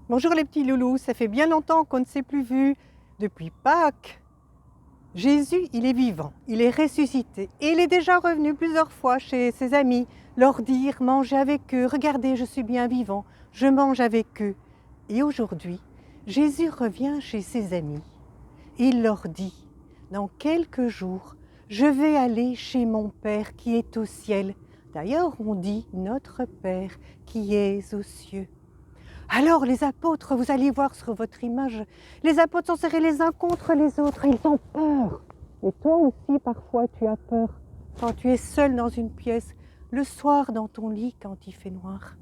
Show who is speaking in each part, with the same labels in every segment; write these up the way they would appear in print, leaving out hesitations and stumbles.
Speaker 1: Bonjour les petits loulous, ça fait bien longtemps qu'on ne s'est plus vus depuis Pâques. Jésus, il est vivant, il est ressuscité et il est déjà revenu plusieurs fois chez ses amis, leur dire, mangez avec eux, regardez, je suis bien vivant, je mange avec eux. Et aujourd'hui, Jésus revient chez ses amis et il leur dit, dans quelques jours, je vais aller chez mon Père qui est au ciel. D'ailleurs, on dit notre Père qui est aux cieux. Alors les apôtres, vous allez voir sur votre image, les apôtres sont serrés les uns contre les autres, ils ont peur. Et toi aussi parfois tu as peur quand tu es seul dans une pièce, le soir dans ton lit quand il fait noir.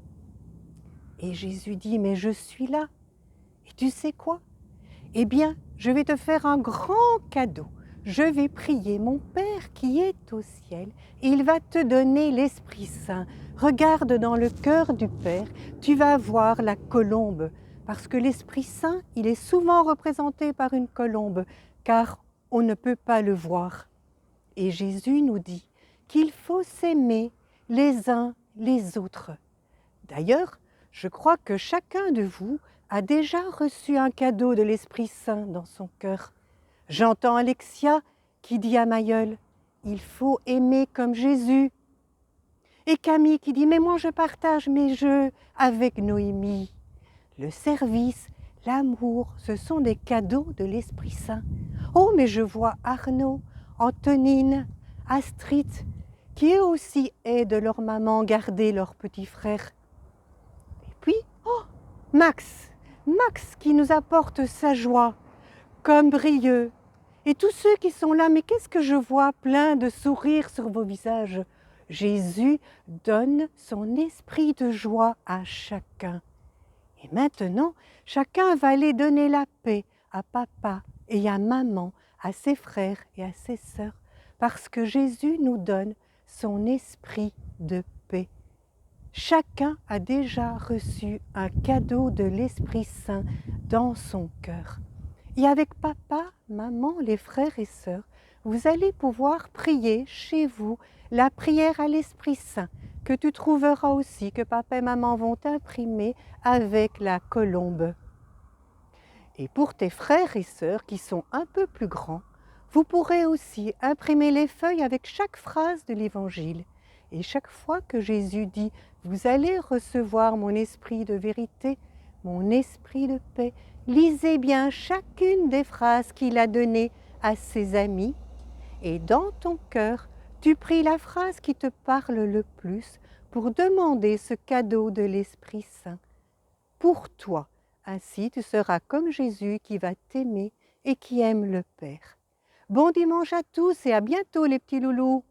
Speaker 1: Et Jésus dit, mais je suis là. Et tu sais quoi? Eh bien, je vais te faire un grand cadeau. Je vais prier mon Père qui est au ciel et il va te donner l'Esprit Saint. Regarde dans le cœur du Père, tu vas voir la colombe, parce que l'Esprit Saint, il est souvent représenté par une colombe, car on ne peut pas le voir. Et Jésus nous dit qu'il faut s'aimer les uns les autres. D'ailleurs, je crois que chacun de vous a déjà reçu un cadeau de l'Esprit Saint dans son cœur. J'entends Alexia qui dit à Mayol, il faut aimer comme Jésus. Et Camille qui dit, mais moi je partage mes jeux avec Noémie. Le service, l'amour, ce sont des cadeaux de l'Esprit Saint. Oh, mais je vois Arnaud, Antonine, Astrid, qui eux aussi aident leur maman garder leur petit frère. Et puis, oh, Max qui nous apporte sa joie, comme Brieux. Et tous ceux qui sont là, mais qu'est-ce que je vois plein de sourires sur vos visages? Jésus donne son esprit de joie à chacun. Et maintenant, chacun va aller donner la paix à papa et à maman, à ses frères et à ses sœurs, parce que Jésus nous donne son esprit de paix. Chacun a déjà reçu un cadeau de l'Esprit Saint dans son cœur. Et avec papa, maman, les frères et sœurs, vous allez pouvoir prier chez vous la prière à l'Esprit Saint, que tu trouveras aussi, que papa et maman vont imprimer avec la colombe. Et pour tes frères et sœurs qui sont un peu plus grands, vous pourrez aussi imprimer les feuilles avec chaque phrase de l'Évangile. Et chaque fois que Jésus dit « Vous allez recevoir mon esprit de vérité, mon esprit de paix », lisez bien chacune des phrases qu'il a données à ses amis. Et dans ton cœur, tu pries la phrase qui te parle le plus pour demander ce cadeau de l'Esprit Saint pour toi. Ainsi, tu seras comme Jésus qui va t'aimer et qui aime le Père. Bon dimanche à tous et à bientôt les petits loulous.